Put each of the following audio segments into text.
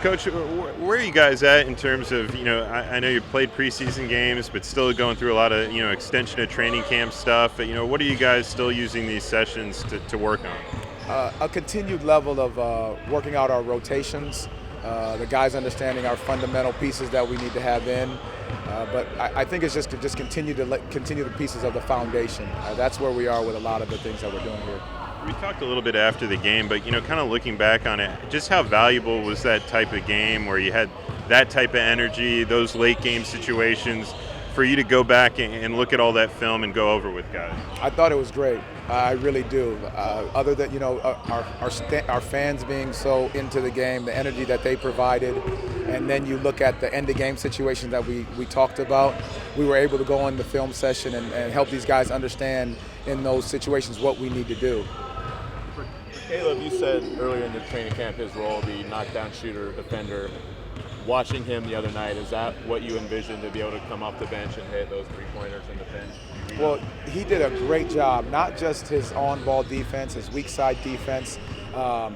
Coach, where are you guys at in terms of, I know you played preseason games, but still going through a lot of, extension of training camp stuff. What are you guys still using these sessions to work on? A continued level of working out our rotations, the guys understanding our fundamental pieces that we need to have in. But I think it's just to continue the pieces of the foundation. That's where we are with a lot of the things that we're doing here. We talked a little bit after the game, but, kind of looking back on it, just how valuable was that type of game where you had that type of energy, those late game situations, for you to go back and look at all that film and go over with guys? I thought it was great. I really do. Other than, our fans being so into the game, the energy that they provided, and then you look at the end-of-game situations that we talked about, we were able to go in the film session and help these guys understand in those situations what we need to do. Caleb, you said earlier in the training camp his role, the knockdown shooter, defender. Watching him the other night, is that what you envisioned, to be able to come off the bench and hit those three-pointers in the pinch? Well, he did a great job, not just his on-ball defense, his weak-side defense,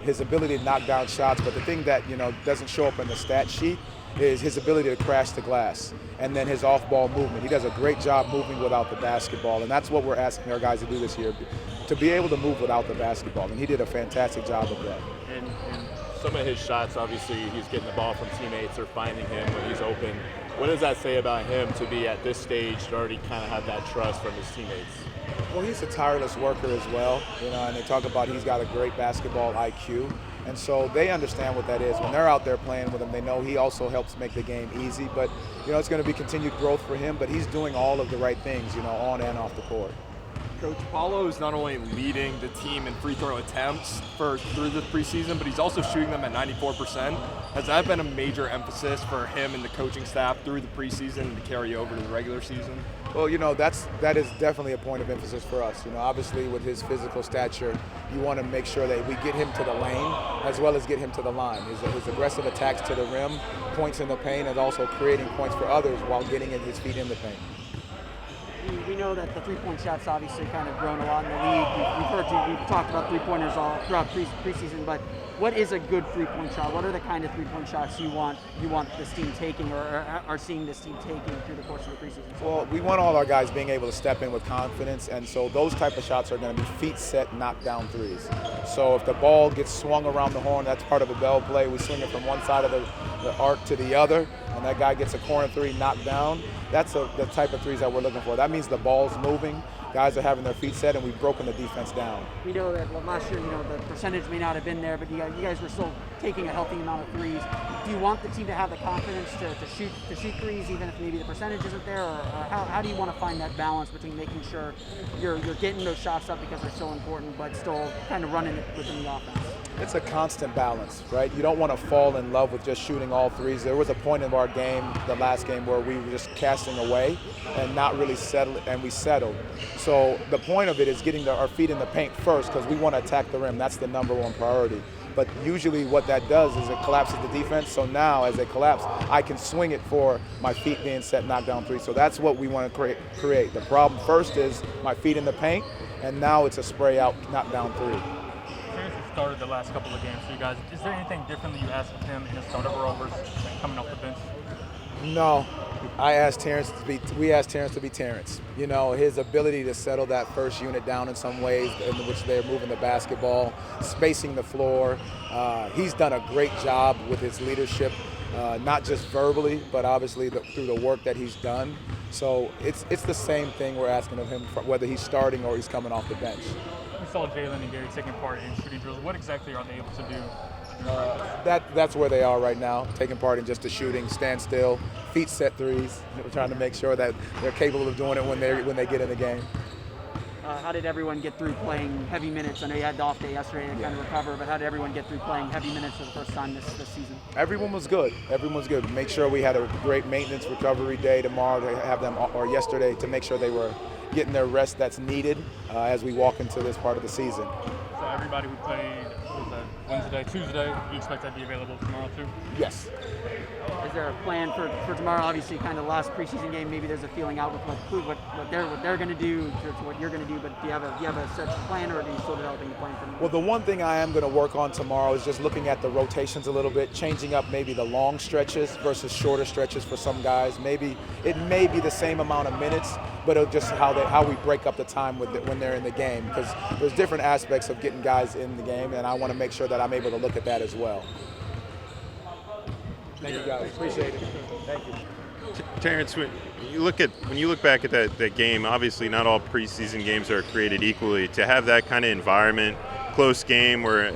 his ability to knock down shots, but the thing that doesn't show up in the stat sheet is his ability to crash the glass, and then his off-ball movement. He does a great job moving without the basketball, and that's what we're asking our guys to do this year, to be able to move without the basketball, and he did a fantastic job of that. And some of his shots, obviously, he's getting the ball from teammates or finding him when he's open. What does that say about him to be at this stage to already kind of have that trust from his teammates? Well, he's a tireless worker as well, and they talk about he's got a great basketball IQ. And so they understand what that is. When they're out there playing with him, they know he also helps make the game easy. But, it's going to be continued growth for him, but he's doing all of the right things, on and off the court. Coach, Paulo is not only leading the team in free throw attempts through the preseason, but he's also shooting them at 94%. Has that been a major emphasis for him and the coaching staff through the preseason to carry over to the regular season? Well, that is definitely a point of emphasis for us. Obviously with his physical stature, you want to make sure that we get him to the lane as well as get him to the line. His aggressive attacks to the rim, points in the paint, and also creating points for others while getting his feet in the paint. We know that the three-point shot's obviously kind of grown a lot in the league. We've talked about three-pointers all throughout preseason, but what is a good three-point shot? What are the kind of three-point shots you want this team taking or are seeing this team taking through the course of the preseason? Well, we want all our guys being able to step in with confidence, and so those type of shots are going to be feet set, knockdown threes. So if the ball gets swung around the horn, that's part of a bell play. We swing it from one side of the arc to the other, and that guy gets a corner three knocked down. That's the type of threes that we're looking for. That means the ball's moving, guys are having their feet set, and we've broken the defense down. We know that last year, the percentage may not have been there, but you guys were still taking a healthy amount of threes. Do you want the team to have the confidence to shoot threes, even if maybe the percentage isn't there, or how do you want to find that balance between making sure you're getting those shots up because they're so important, but still kind of running it within the offense? It's a constant balance, right? You don't want to fall in love with just shooting all threes. There was a point in our game, the last game, where we were just casting away and not really settled, and we settled. So the point of it is getting our feet in the paint first, because we want to attack the rim. That's the number one priority. But usually what that does is it collapses the defense. So now as they collapse, I can swing it for my feet being set knockdown three. So that's what we want to create. The problem first is my feet in the paint, and now it's a spray out knockdown three. Started the last couple of games for you guys. Is there anything different that you asked of him in his startup role versus coming off the bench? No, we asked Terrence to be Terrence. His ability to settle that first unit down in some ways, in which they're moving the basketball, spacing the floor. He's done a great job with his leadership, not just verbally, but obviously through the work that he's done. So it's the same thing we're asking of him, whether he's starting or he's coming off the bench. We saw Jalen and Gary taking part in shooting drills. What exactly are they able to do? That's where they are right now, taking part in just the shooting, stand still, feet set threes. We're trying to make sure that they're capable of doing it when they get in the game. How did everyone get through playing heavy minutes? I know you had the off day yesterday to kind of recover, but how did everyone get through playing heavy minutes for the first time this season? Everyone was good. Make sure we had a great maintenance recovery day tomorrow to have them, or yesterday, to make sure they were getting their rest that's needed as we walk into this part of the season. So everybody who played, was that Wednesday, Tuesday. Do you expect that to be available tomorrow too? Yes. Is there a plan for tomorrow? Obviously, kind of last preseason game. Maybe there's a feeling out with what they're going to do to what you're going to do. But do you have a set plan, or are you still developing a plan for them? Well, the one thing I am going to work on tomorrow is just looking at the rotations a little bit, changing up maybe the long stretches versus shorter stretches for some guys. Maybe it may be the same amount of minutes, but it'll just how we break up the time when they're in the game, because there's different aspects of getting guys in the game, and I want to make sure that I'm able to look at that as well. Thank you, guys. Appreciate it. Thank you. Terrence, when you look back at that game, obviously not all preseason games are created equally. To have that kind of environment, close game where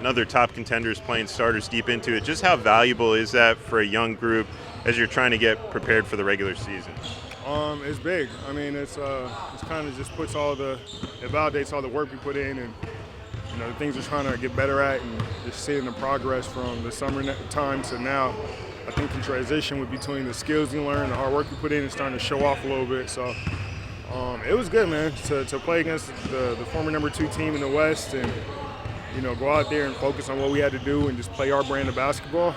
another top contender is playing starters deep into it, just how valuable is that for a young group as you're trying to get prepared for the regular season? It's big. I mean, it's kind of just it validates all the work we put in, and the things we're trying to get better at, and just seeing the progress from the summer time to now. I think the transition between the skills you learn, the hard work you put in, is starting to show off a little bit. So it was good, man, to play against the former number 2 team in the West, and go out there and focus on what we had to do and just play our brand of basketball.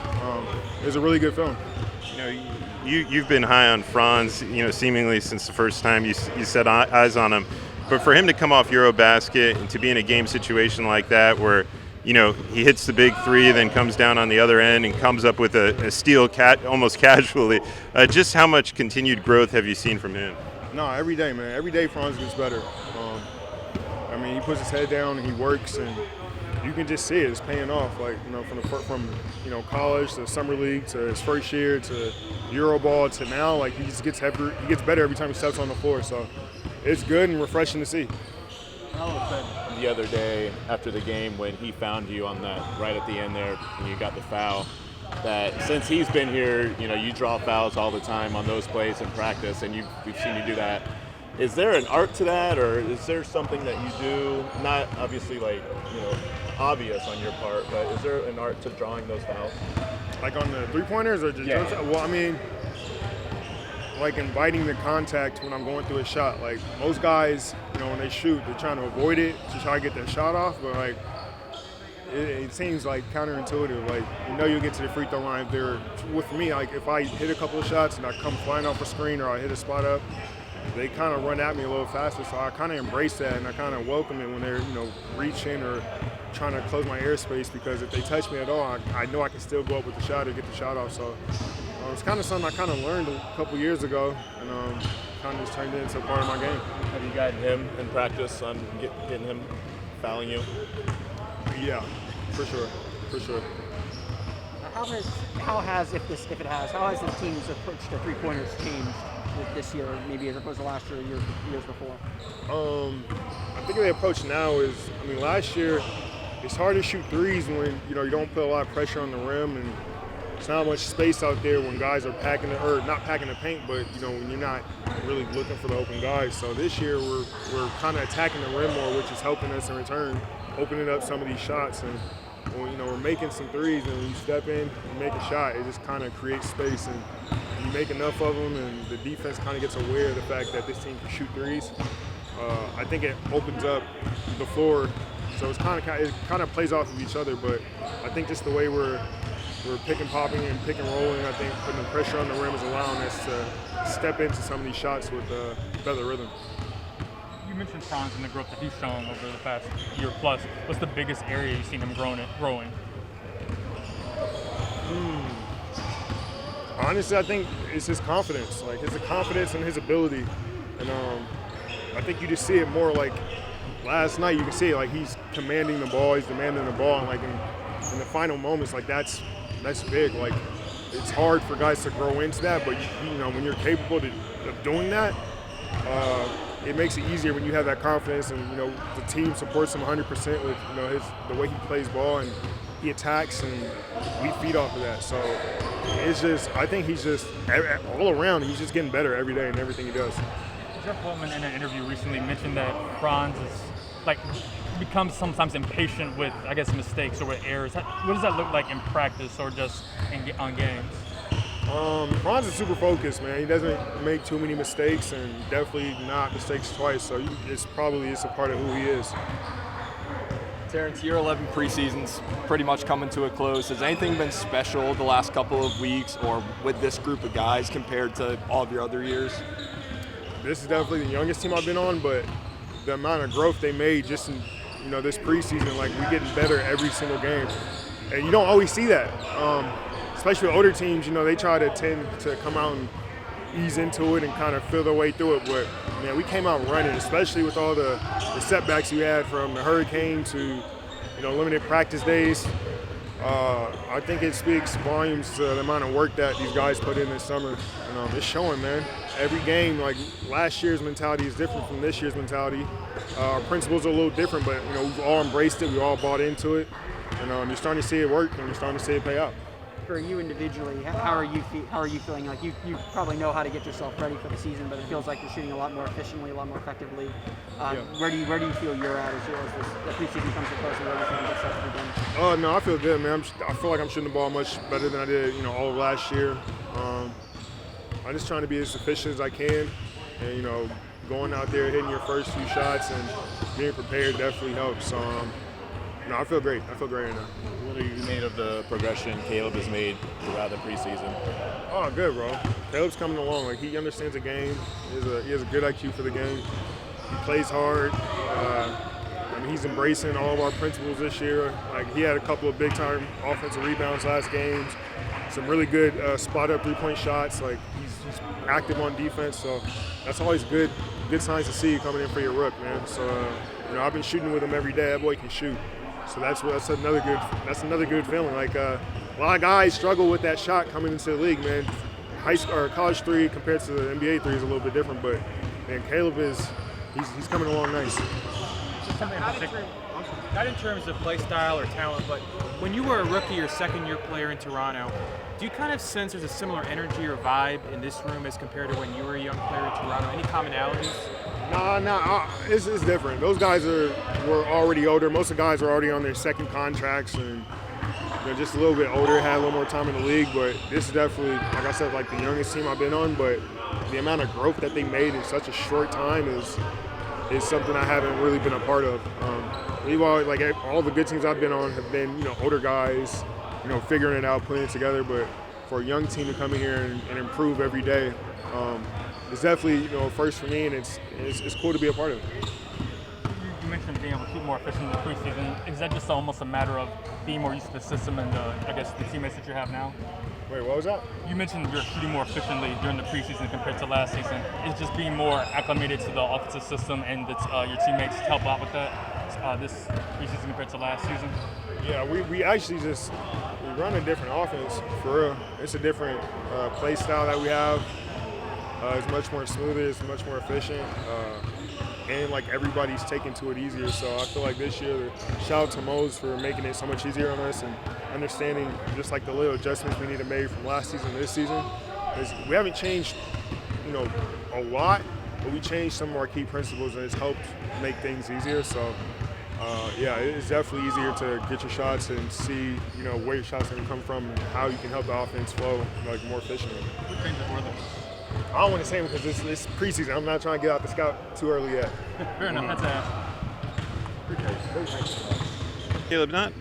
It was a really good feeling. You've been high on Franz, seemingly since the first time you set eyes on him. But for him to come off Eurobasket and to be in a game situation like that where, he hits the big three, then comes down on the other end and comes up with a steal almost casually, just how much continued growth have you seen from him? No, every day, man. Every day Franz gets better. He puts his head down and he works, and you can just see it. It's paying off. Like, from college to summer league to his first year to Euroball to now, like, he just gets heavier. He gets better every time he steps on the floor. So it's good and refreshing to see. The other day after the game when he found you on that right at the end there and you got the foul, that since he's been here, you draw fouls all the time on those plays in practice, and we've seen you do that. Is there an art to that, or is there something that you do, not obviously obvious on your part, but is there an art to drawing those fouls? Like on the three-pointers or just well, like inviting the contact when I'm going through a shot. Like most guys, when they shoot, they're trying to avoid it to try to get their shot off, but like it seems like counterintuitive. Like you'll get to the free throw line. With me, like if I hit a couple of shots and I come flying off a screen or I hit a spot up, they kind of run at me a little faster, so I kind of embrace that and I kind of welcome it when they're reaching or trying to close my airspace, because if they touch me at all, I know I can still go up with the shot or get the shot off. So it's kind of something I kind of learned a couple years ago, and kind of just turned it into a part of my game. Have you gotten him in practice on getting him fouling you? Yeah, for sure. How has the team's approach to three-pointers changed this year, maybe as opposed to last year or years before? I think the approach now is, last year it's hard to shoot threes when you don't put a lot of pressure on the rim, and there's not much space out there when guys are not packing the paint, but when you're not really looking for the open guys. So this year we're kind of attacking the rim more, which is helping us in return, opening up some of these shots. And when we're making some threes, and when you step in and make a shot, it just kind of creates space, and you make enough of them, and the defense kind of gets aware of the fact that this team can shoot threes. I think it opens up the floor, so it kind of plays off of each other. But I think just the way we're pick and popping and pick and rolling, I think putting the pressure on the rim is allowing us to step into some of these shots with better rhythm. You mentioned Franz and the growth that he's shown over the past year plus. What's the biggest area you've seen him growing? Honestly, I think it's his confidence, and his ability. And I think you just see it more like last night. You can see it, like he's commanding the ball, he's demanding the ball, and like in the final moments, like that's big. Like it's hard for guys to grow into that, but when you're capable of doing that, it makes it easier when you have that confidence, and the team supports him 100% with the way he plays ball, and he attacks, and we feed off of that. So it's just, I think he's just all around. He's just getting better every day in everything he does. Jeff Weltman in an interview recently mentioned that Franz is becomes sometimes impatient with, I guess, mistakes or with errors. What does that look like in practice or just on games? Franz is super focused, man. He doesn't make too many mistakes, and definitely not mistakes twice. So it's a part of who he is. Terrence, year 11 preseason's pretty much coming to a close. Has anything been special the last couple of weeks or with this group of guys compared to all of your other years? This is definitely the youngest team I've been on, but the amount of growth they made just in this preseason, like we're getting better every single game, and you don't always see that. Especially with older teams, they try to tend to come out and ease into it and kind of feel their way through it. But man, we came out running, especially with all the setbacks we had from the hurricane to limited practice days. I think it speaks volumes to the amount of work that these guys put in this summer. It's showing, man. Every game, like last year's mentality is different from this year's mentality. Our principles are a little different, but we've all embraced it. We all bought into it, and you're starting to see it work, and you're starting to see it pay out. For you individually, how are you feeling? Like you probably know how to get yourself ready for the season, but it feels like you're shooting a lot more efficiently, a lot more effectively. Where do you feel you're at as the preseason comes to close and where do you feel yourself to be done? Oh no, I feel good, man. I feel like I'm shooting the ball much better than I did, all of last year. I'm just trying to be as efficient as I can, and going out there hitting your first few shots and being prepared definitely helps. I feel great. I feel great right now. What have you made of the progression Caleb has made throughout the preseason? Oh, good, bro. Caleb's coming along. Like, he understands the game. He has a good IQ for the game. He plays hard. He's embracing all of our principles this year. Like, he had a couple of big-time offensive rebounds last games. Some really good spot-up three-point shots. Like, he's active on defense. So that's always good signs to see coming in for your rook, man. So, I've been shooting with him every day. That boy can shoot. So that's another good feeling. Like a lot of guys struggle with that shot coming into the league, man. High school or college three compared to the NBA three is a little bit different, but man, Caleb he's coming along nice. Not in terms of play style or talent, but when you were a rookie or second-year player in Toronto, do you kind of sense there's a similar energy or vibe in this room as compared to when you were a young player in Toronto? Any commonalities? Nah, it's different. Those guys were already older. Most of the guys are already on their second contracts and just a little bit older, had a little more time in the league. But this is definitely, like I said, like the youngest team I've been on. But the amount of growth that they made in such a short time is something I haven't really been a part of. We've always, like all the good teams I've been on have been older guys, figuring it out, putting it together. But for a young team to come in here and improve every day. It's definitely a first for me, and it's cool to be a part of it. You mentioned being able to shoot more efficient in the preseason. Is that just almost a matter of being more used to the system and the teammates that you have now? Wait, what was that? You mentioned you're shooting more efficiently during the preseason compared to last season. It's just being more acclimated to the offensive system and your teammates help out with that this preseason compared to last season? Yeah, we actually we run a different offense, for real. It's a different play style that we have. It's much more smoother, it's much more efficient, and like everybody's taking to it easier. So I feel like this year, shout out to Mose for making it so much easier on us and understanding just like the little adjustments we need to make from last season to this season. We haven't changed, a lot, but we changed some of our key principles and it's helped make things easier. So it's definitely easier to get your shots and see, where your shots are going to come from and how you can help the offense flow more efficiently. What changes were there? I don't want to say them because it's preseason. I'm not trying to get out the scout too early yet. Fair enough. That's Caleb, not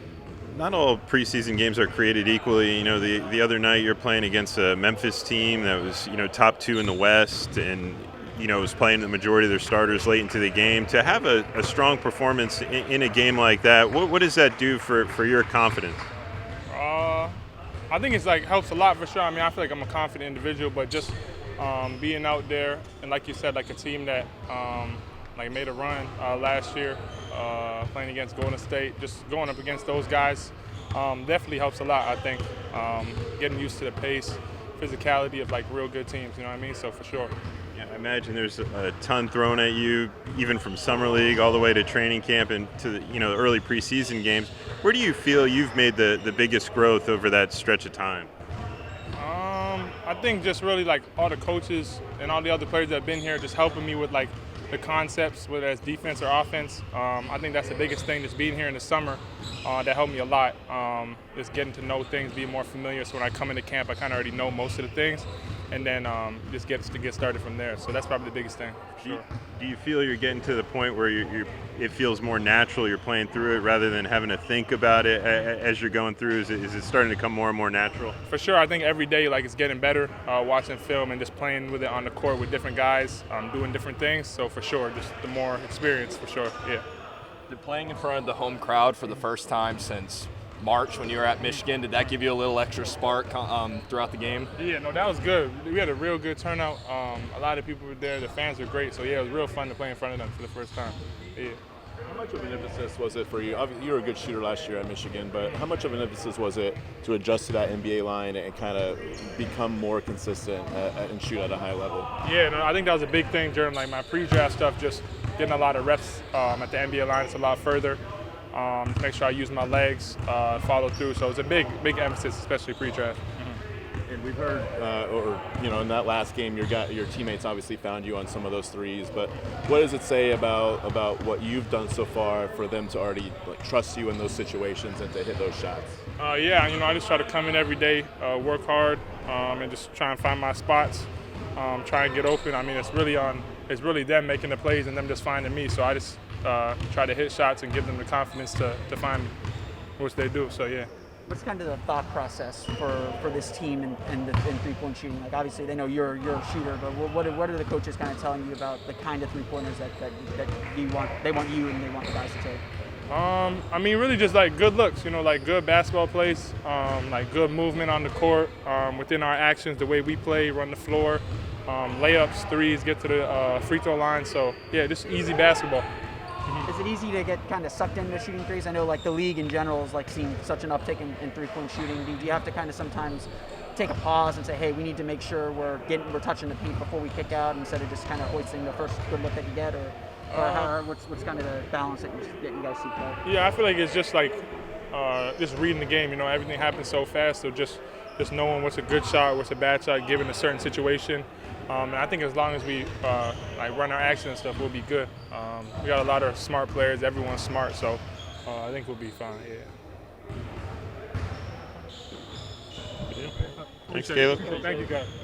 all preseason games are created equally. The other night you're playing against a Memphis team that was top 2 in the West and was playing the majority of their starters late into the game. To have a strong performance in a game like that, what does that do for your confidence? I think it's helps a lot for sure. I feel like I'm a confident individual, but just being out there and like you said, like a team that made a run last year, playing against Golden State, just going up against those guys definitely helps a lot. I think getting used to the pace, physicality of real good teams. You know what I mean? So for sure. Yeah, I imagine there's a ton thrown at you, even from summer league all the way to training camp and to the early preseason games. Where do you feel you've made the biggest growth over that stretch of time? I think just really all the coaches and all the other players that have been here just helping me with the concepts, whether it's defense or offense. I think that's the biggest thing, just being here in the summer that helped me a lot. Just getting to know things, being more familiar. So when I come into camp, I kind of already know most of the things. and then just get started from there. So that's probably the biggest thing. For sure. Do you feel you're getting to the point where it feels more natural, you're playing through it rather than having to think about it as you're going through? Is it starting to come more and more natural? For sure, I think every day it's getting better, watching film and just playing with it on the court with different guys, doing different things. So for sure, just the more experience, for sure, yeah. Playing in front of the home crowd for the first time since March when you were at Michigan, did that give you a little extra spark throughout the game? Yeah, no, that was good. We had a real good turnout. A lot of people were there. The fans were great. So, yeah, it was real fun to play in front of them for the first time. Yeah. How much of an emphasis was it for you? Obviously, you were a good shooter last year at Michigan, but how much of an emphasis was it to adjust to that NBA line and kind of become more consistent and shoot at a high level? Yeah, no, I think that was a big thing during my pre-draft stuff, just getting a lot of reps at the NBA line. It's a lot further. Make sure I use my legs, follow through. So it's a big emphasis, especially pre-draft. And we've heard, in that last game, your teammates obviously found you on some of those threes. But what does it say about what you've done so far for them to already trust you in those situations and to hit those shots? Yeah, I just try to come in every day, work hard, and just try and find my spots, try and get open. I mean, it's really them making the plays and them just finding me. So I just try to hit shots and give them the confidence to find me, which they do. So yeah. What's kind of the thought process for this team in three-point shooting? Obviously they know you're a shooter, but what are the coaches kind of telling you about the kind of three-pointers that you want? They want you and they want the guys to take. I mean, really just good looks, good basketball plays, good movement on the court, within our actions, the way we play, run the floor, layups, threes, get to the free throw line. So yeah, just easy basketball. Is it easy to get kind of sucked into shooting threes? I know the league in general is seeing such an uptick in three-point shooting. Do you have to kind of sometimes take a pause and say, hey, we need to make sure we're touching the paint before we kick out instead of just kind of hoisting the first good look that you get, or what's kind of the balance that you guys see play? Yeah, I feel like it's just just reading the game. Everything happens so fast, so just knowing what's a good shot, what's a bad shot, given a certain situation. And I think as long as we run our action and stuff, we'll be good. We got a lot of smart players. Everyone's smart, so I think we'll be fine. Yeah. Thanks, Caleb. Thank you, guys.